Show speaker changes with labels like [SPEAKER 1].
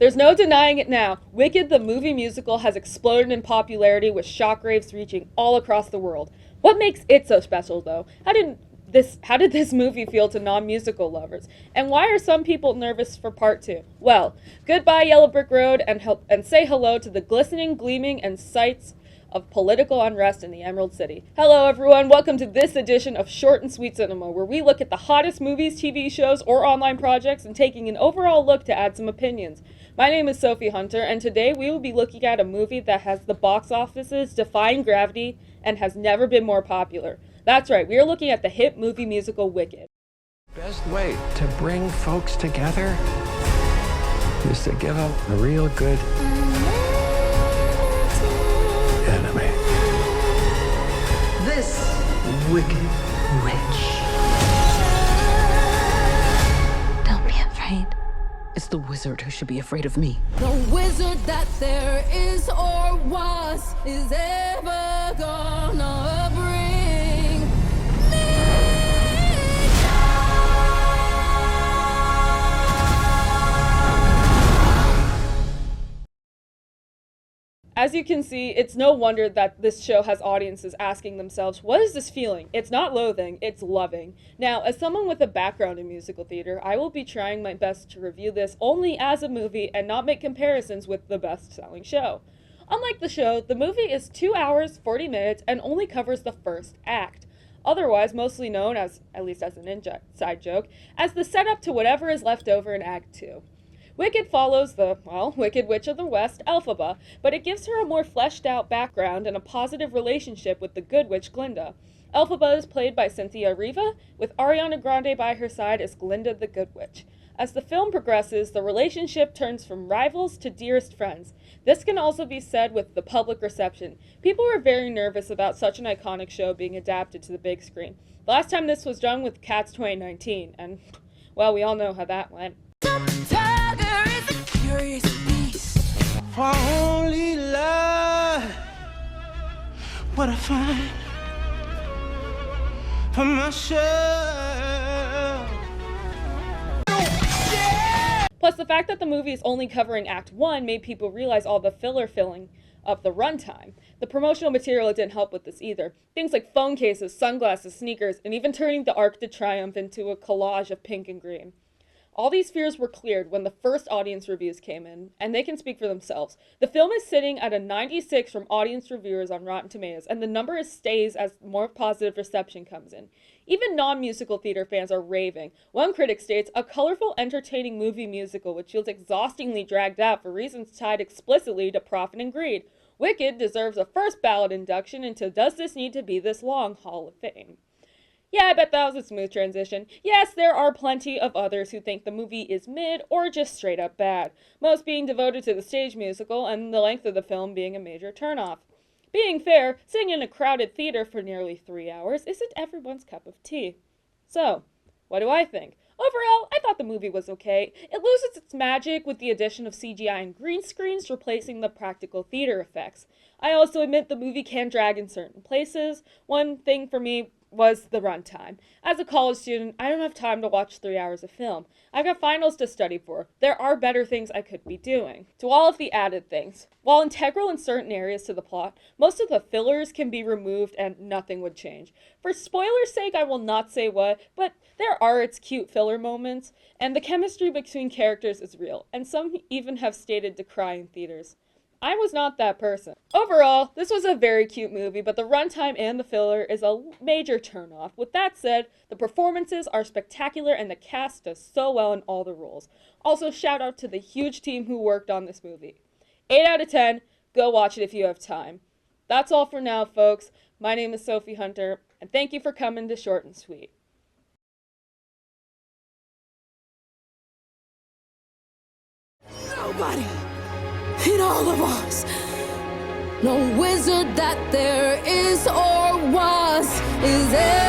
[SPEAKER 1] There's no denying it now. Wicked, the movie musical, has exploded in popularity with shockwaves reaching all across the world. What makes it so special, though? How did this movie feel to non-musical lovers? And why are some people nervous for part 2? Well, goodbye Yellow Brick Road and say hello to the glistening, gleaming, and sights of political unrest in the Emerald City. Hello everyone, welcome to this edition of Short and Sweet Cinema, where we look at the hottest movies, TV shows, or online projects and taking an overall look to add some opinions. My name is Sophie Hunter, and today we will be looking at a movie that has the box offices defying gravity and has never been more popular. That's right, we are looking at the hit movie musical Wicked.
[SPEAKER 2] Best way to bring folks together is to give them a real good enemy.
[SPEAKER 3] This wicked witch.
[SPEAKER 4] Don't be afraid. It's the wizard who should be afraid of me.
[SPEAKER 5] The wizard that there is or was is ever gonna bring me
[SPEAKER 1] As you can see, it's no wonder that this show has audiences asking themselves, what is this feeling? It's not loathing, it's loving. Now, as someone with a background in musical theater, I will be trying my best to review this only as a movie and not make comparisons with the best-selling show. Unlike the show, the movie is 2 hours, 40 minutes, and only covers the first act. Otherwise, mostly known as, at least as an inside joke, as the setup to whatever is left over in Act 2. Wicked follows the, Wicked Witch of the West, Elphaba, but it gives her a more fleshed out background and a positive relationship with the good witch Glinda. Elphaba is played by Cynthia Erivo, with Ariana Grande by her side as Glinda the Good Witch. As the film progresses, the relationship turns from rivals to dearest friends. This can also be said with the public reception. People were very nervous about such an iconic show being adapted to the big screen. The last time this was done with Cats 2019, and, well, we all know how that went.
[SPEAKER 5] tiger is a curious beast.
[SPEAKER 3] For only love what I find for myself.
[SPEAKER 1] Plus, the fact that the movie is only covering Act 1 made people realize all the filler filling up the runtime. The promotional material didn't help with this either. Things like phone cases, sunglasses, sneakers, and even turning the Arc de Triomphe into a collage of pink and green. All these fears were cleared when the first audience reviews came in, and they can speak for themselves. The film is sitting at a 96 from audience reviewers on Rotten Tomatoes, and the number stays as more positive reception comes in. Even non-musical theater fans are raving. One critic states, a colorful, entertaining movie musical which feels exhaustingly dragged out for reasons tied explicitly to profit and greed. Wicked deserves a first ballot induction into Does This Need to Be This Long? Hall of Fame. Yeah, I bet that was a smooth transition. Yes, there are plenty of others who think the movie is mid or just straight up bad, most being devoted to the stage musical and the length of the film being a major turnoff. Being fair, sitting in a crowded theater for nearly 3 hours isn't everyone's cup of tea. So, what do I think? Overall, I thought the movie was okay. It loses its magic with the addition of CGI and green screens replacing the practical theater effects. I also admit the movie can drag in certain places. One thing for me was the runtime. As a college student, I don't have time to watch 3 hours of film. I've got finals to study for. There are better things I could be doing. To all of the added things, while integral in certain areas to the plot, most of the fillers can be removed and nothing would change. For spoiler's sake, I will not say what, but there are its cute filler moments, and the chemistry between characters is real, and some even have stated to cry in theaters. I was not that person. Overall, this was a very cute movie, but the runtime and the filler is a major turnoff. With that said, the performances are spectacular and the cast does so well in all the roles. Also, shout out to the huge team who worked on this movie. 8 out of 10, go watch it if you have time. That's all for now, folks. My name is Sophie Hunter, and thank you for coming to Short and Sweet.
[SPEAKER 5] Nobody in all of us. No wizard that there is or was is ever